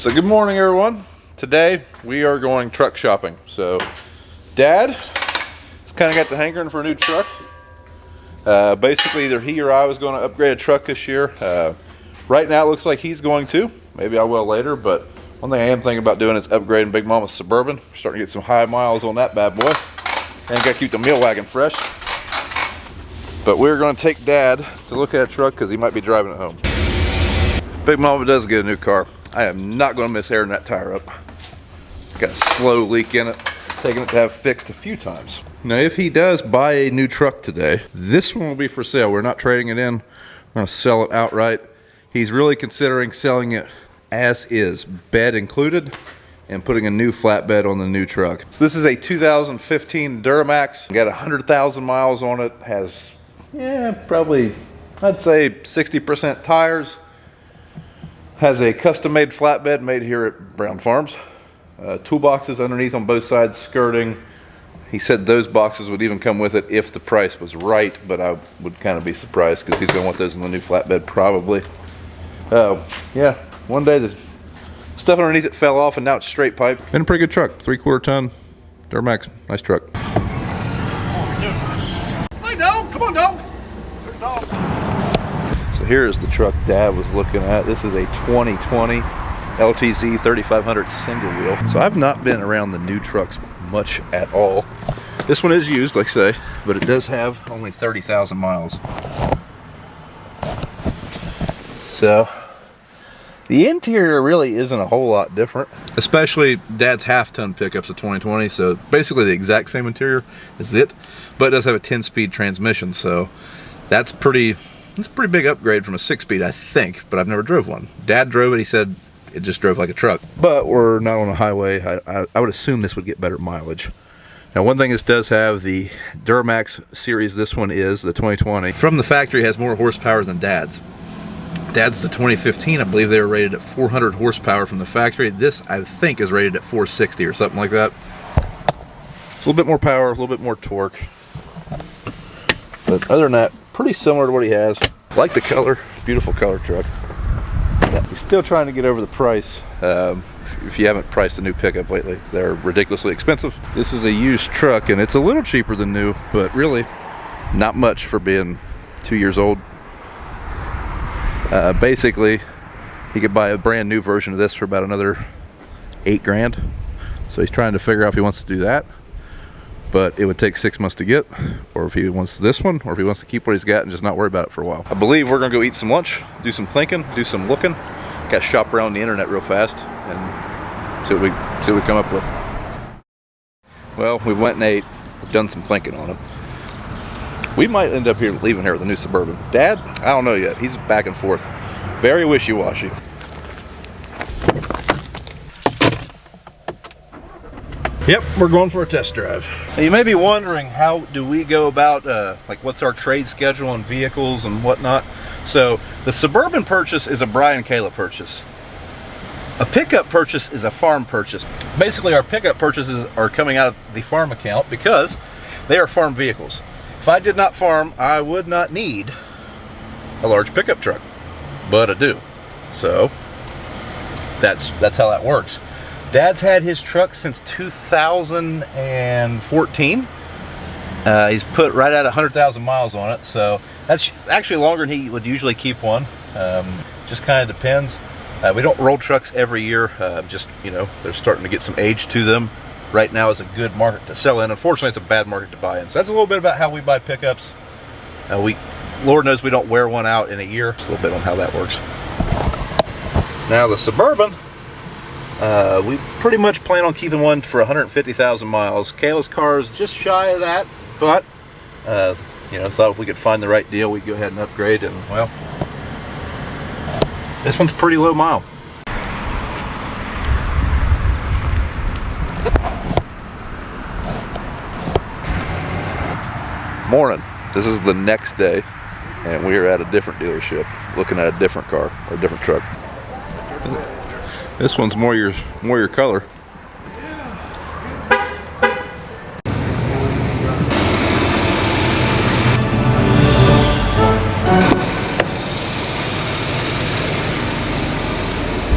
So good morning, everyone. Today we are going truck shopping. So Dad has kind of got the hankering for a new truck. Basically either he or I was going to upgrade a truck this year. Right now it looks like he's going to. Maybe I will later, but one thing I am thinking about doing is upgrading Big Mama's Suburban. We're starting to get some high miles on that bad boy. And got to keep the meal wagon fresh. But we're going to take Dad to look at a truck because he might be driving it home. Big Mama does get a new car. I am not going to miss airing that tire up. Got a slow leak in it. Taking it to have fixed a few times. Now if he does buy a new truck today, this one will be for sale. We're not trading it in. We're going to sell it outright. He's really considering selling it as is, bed included, and putting a new flatbed on the new truck. So this is a 2015 Duramax. Got 100,000 miles on it. Has, probably, I'd say 60% tires. Has a custom-made flatbed made here at Brown Farms. Toolboxes underneath on both sides, skirting. He said those boxes would even come with it if the price was right, but I would kind of be surprised because he's going to want those in the new flatbed probably. Yeah, one day the stuff underneath it fell off and now it's straight pipe. Been a pretty good truck, 3/4 ton Duramax, nice truck. Hey dog, come on dog. There's dog. So here's the truck Dad was looking at. This is a 2020 LTZ 3500 single wheel. So I've not been around the new trucks much at all. This one is used, like I say, but it does have only 30,000 miles. So the interior really isn't a whole lot different, especially Dad's half-ton pickups of 2020. So basically the exact same interior as it, but it does have a 10-speed transmission. So that's a pretty big upgrade from a 6-speed, I think, but I've never drove one. Dad drove it. He said it just drove like a truck. But we're not on a highway. I would assume this would get better mileage. Now, one thing this does have, the Duramax series, this one is the 2020. From the factory, has more horsepower than Dad's. Dad's the 2015, I believe they were rated at 400 horsepower from the factory. This, I think, is rated at 460 or something like that. It's a little bit more power, a little bit more torque. But other than that, pretty similar to what he has. Like the color, beautiful color truck. We're still trying to get over the price. If you haven't priced a new pickup lately, they're ridiculously expensive. This is a used truck and it's a little cheaper than new, but really not much for being 2 years old. Basically, he could buy a brand new version of this for about another 8 grand. So he's trying to figure out if he wants to do that. But it would take 6 months to get, or if he wants this one, or if he wants to keep what he's got and just not worry about it for a while. I believe we're gonna go eat some lunch, do some thinking, do some looking. Got to shop around the internet real fast and see what we come up with. Well, we went and ate, we've done some thinking on it. We might end up leaving here with a new Suburban. Dad, I don't know yet. He's back and forth, very wishy-washy. Yep, we're going for a test drive. Now, you may be wondering, how do we go about, like, what's our trade schedule on vehicles and whatnot? So the Suburban purchase is a Brian and Kayla purchase. A pickup purchase is a farm purchase. Basically, our pickup purchases are coming out of the farm account because they are farm vehicles. If I did not farm, I would not need a large pickup truck, but I do. So that's how that works. Dad's had his truck since 2014. He's put right at 100,000 miles on it, so that's actually longer than he would usually keep one. Just kind of depends. We don't roll trucks every year. Just, you know, they're starting to get some age to them. Right now is a good market to sell in. Unfortunately, it's a bad market to buy in. So that's a little bit about how we buy pickups. Lord knows we don't wear one out in a year. Just a little bit on how that works. Now the Suburban, we pretty much plan on keeping one for 150,000 miles. Kayla's car is just shy of that, but you know, thought if we could find the right deal, we'd go ahead and upgrade. And well, this one's pretty low mile. Morning. This is the next day, and we are at a different dealership, looking at a different car or a different truck. This one's more your color.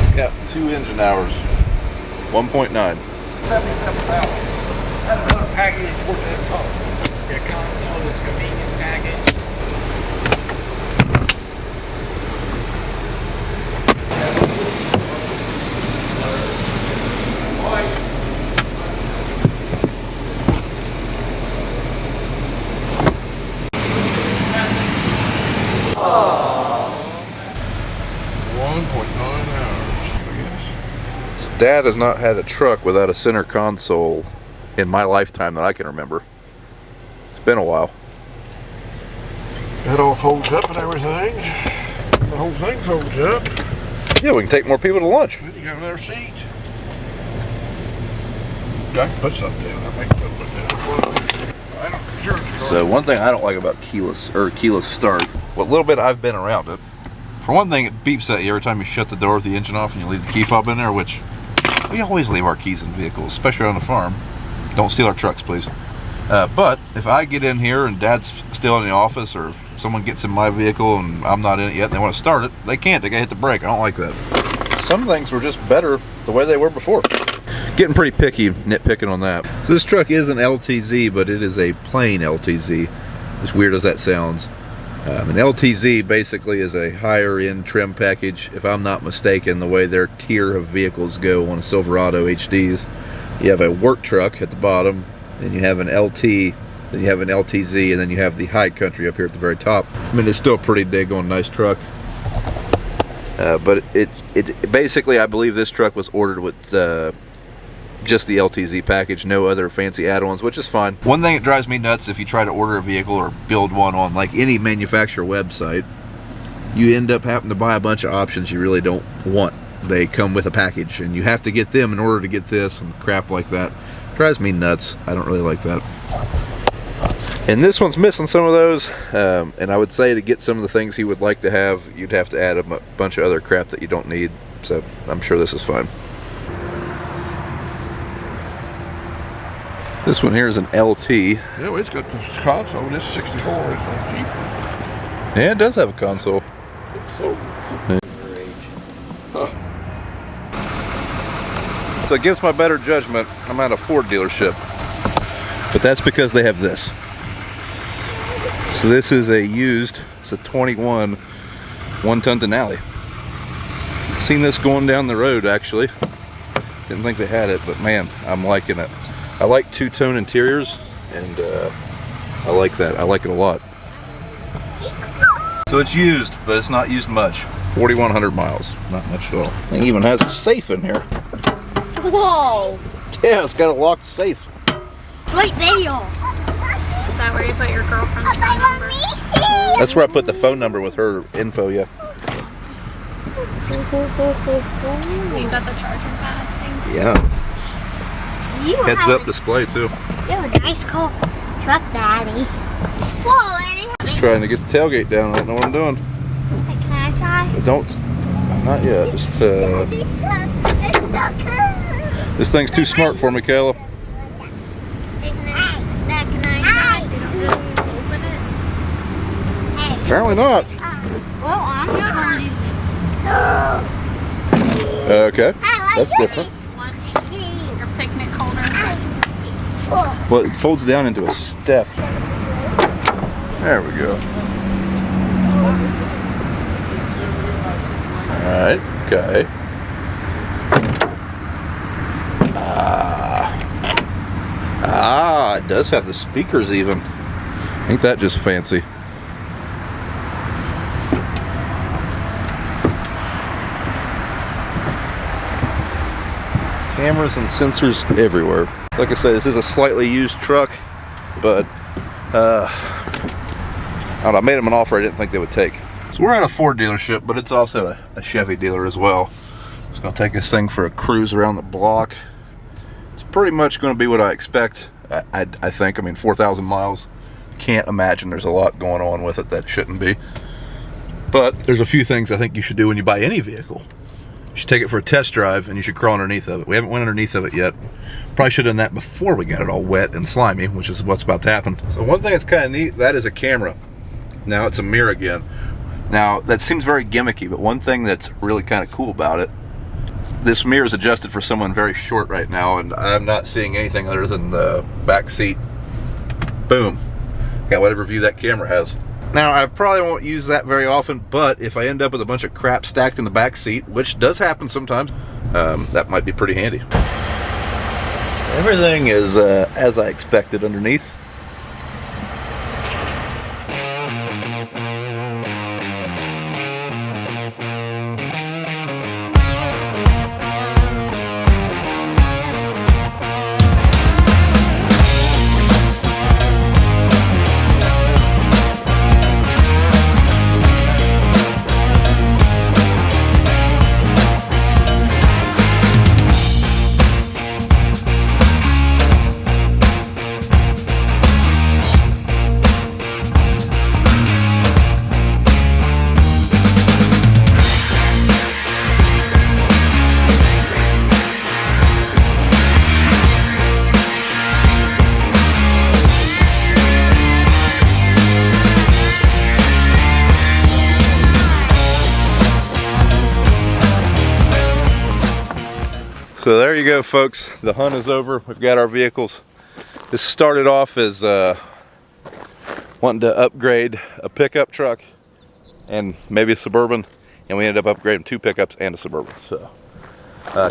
It's got two engine hours. 1.9. 77,000. That's another package. Of course, it costs. The console, this convenience package. Dad has not had a truck without a center console in my lifetime that I can remember. It's been a while. That all folds up and everything. The whole thing folds up. Yeah, we can take more people to lunch. Then you got another seat. I can put something down. I think I'll put that. I don't sure. So one thing I don't like about keyless start, what little bit I've been around it, for one thing, it beeps at you every time you shut the door with the engine off and you leave the key fob in there, which we always leave our keys in vehicles, especially on the farm. Don't steal our trucks, please. But if I get in here and Dad's still in the office, or if someone gets in my vehicle and I'm not in it yet and they want to start it, they can't. They gotta hit the brake. I don't like that. Some things were just better the way they were before. Getting pretty picky, nitpicking on that. So this truck is an LTZ, but it is a plain LTZ. As weird as that sounds. An LTZ basically is a higher end trim package. If I'm not mistaken, the way their tier of vehicles go on a Silverado HDs, you have a work truck at the bottom, then you have an LT, then you have an LTZ, and then you have the high country up here at the very top. I mean, it's still a pretty daggone nice truck. But it basically, I believe this truck was ordered with just the LTZ package, no other fancy add-ons, which is fine. One thing that drives me nuts, if you try to order a vehicle or build one on like any manufacturer website, you end up having to buy a bunch of options you really don't want. They come with a package and you have to get them in order to get this and crap like that. Drives me nuts. I don't really like that. And this one's missing some of those, and I would say to get some of the things he would like to have, you'd have to add a bunch of other crap that you don't need. So I'm sure this is fine. This one here is an LT. Yeah, well, it's got this console. This 64 is not cheap. Yeah, it does have a console. So, So against my better judgment, I'm at a Ford dealership. But that's because they have this. So this is a used, it's a 21 one-ton Denali. Seen this going down the road actually. Didn't think they had it, but man, I'm liking it. I like two-tone interiors, and I like that. I like it a lot. So it's used, but it's not used much. 4,100 miles, not much at all. It even has a safe in here. Whoa! Yeah, it's got a locked safe. It's right there. Is that where you put your girlfriend's phone number? That's where I put the phone number with her info, yeah. You got the charging pad thing? Yeah. Heads-up a display, too. nice cool truck, Daddy. Whoa, Annie. Just trying to get the tailgate down. I don't know what I'm doing. Can I try? Don't. Not yet. Just, this thing's too smart for me, Kayla. Can I try? So you don't just open it? Apparently not. Well, I'm not. Okay. That's different. Your picnic holder. Well, it folds down into a step. There we go. Alright, okay. It does have the speakers even. Ain't that just fancy? Cameras and sensors everywhere. Like I said, this is a slightly used truck, but I don't know, I made them an offer I didn't think they would take. So we're at a Ford dealership, but it's also a Chevy dealer as well. Just gonna take this thing for a cruise around the block. It's pretty much gonna be what I expect, I think. I mean, 4,000 miles. Can't imagine there's a lot going on with it that shouldn't be. But there's a few things I think you should do when you buy any vehicle. You should take it for a test drive and you should crawl underneath of it. We haven't went underneath of it yet. Probably should have done that before we got it all wet and slimy, which is what's about to happen. So one thing that's kind of neat, that is a camera. Now it's a mirror again. Now that seems very gimmicky, but one thing that's really kind of cool about it This mirror is adjusted for someone very short right now, and I'm not seeing anything other than the back seat. Boom. Got whatever view that camera has. Now, I probably won't use that very often, but if I end up with a bunch of crap stacked in the back seat, which does happen sometimes, that might be pretty handy. Everything is as I expected underneath. So there you go, folks. The hunt is over. We've got our vehicles. This started off as wanting to upgrade a pickup truck and maybe a Suburban, and we ended up upgrading 2 pickups and a Suburban. So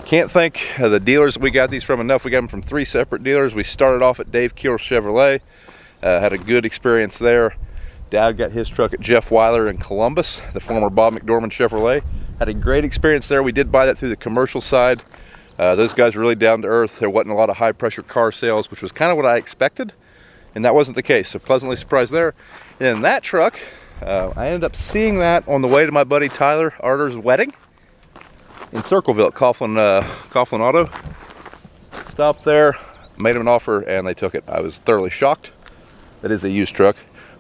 can't thank the dealers that we got these from enough. We got them from 3 separate dealers. We started off at Dave Keel Chevrolet. Had a good experience there. Dad got his truck at Jeff Weiler in Columbus, the former Bob McDormand Chevrolet. Had a great experience there. We did buy that through the commercial side. Those guys were really down to earth. There wasn't a lot of high pressure car sales, which was kind of what I expected, and that wasn't the case, so pleasantly surprised there. And then that truck, I ended up seeing that on the way to my buddy Tyler Arter's wedding in Circleville at Coughlin Auto. Stopped there, made them an offer, and they took it. I was thoroughly shocked. That is a used truck,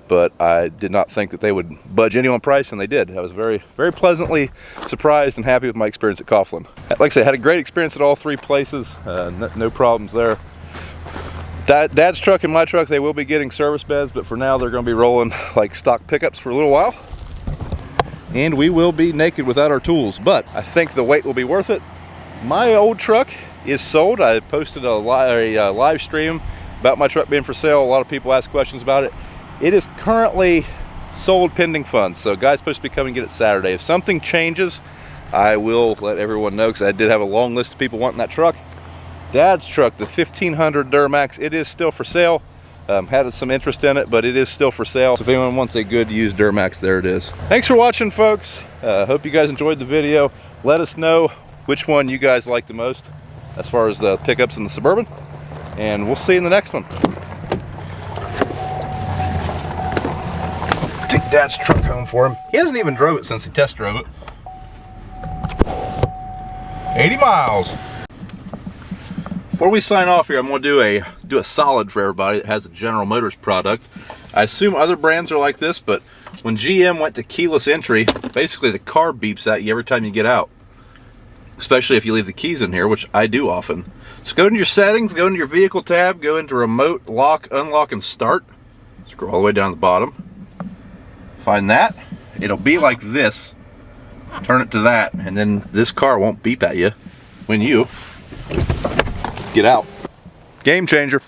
but I did not think that they would budge any on price, and they did. I was very, very pleasantly surprised and happy with my experience at Coughlin. Like I said, had a great experience at all 3 places. No problems there. Dad's truck and my truck, they will be getting service beds, but for now they're going to be rolling like stock pickups for a little while. And we will be naked without our tools, but I think the wait will be worth it. My old truck is sold. I posted a live stream about my truck being for sale. A lot of people ask questions about it. It is currently sold pending funds, so guy's supposed to be coming to get it Saturday. If something changes, I will let everyone know, because I did have a long list of people wanting that truck. Dad's truck, the 1500 Duramax, it is still for sale. Had some interest in it, but it is still for sale. So if anyone wants a good used Duramax, there it is. Thanks for watching, folks. Hope you guys enjoyed the video. Let us know which one you guys like the most as far as the pickups and the Suburban, and we'll see you in the next one. Take Dad's truck home for him. He hasn't even drove it since he test drove it. 80 miles. Before we sign off here, I'm going to do a solid for everybody that has a General Motors product. I assume other brands are like this, but when GM went to keyless entry, basically the car beeps at you every time you get out, especially if you leave the keys in here, which I do often. So go into your settings, go into your vehicle tab, go into remote lock, unlock, and start. Scroll all the way down to the bottom. Find that. It'll be like this. Turn it to that, and then this car won't beep at you when you get out. Game changer.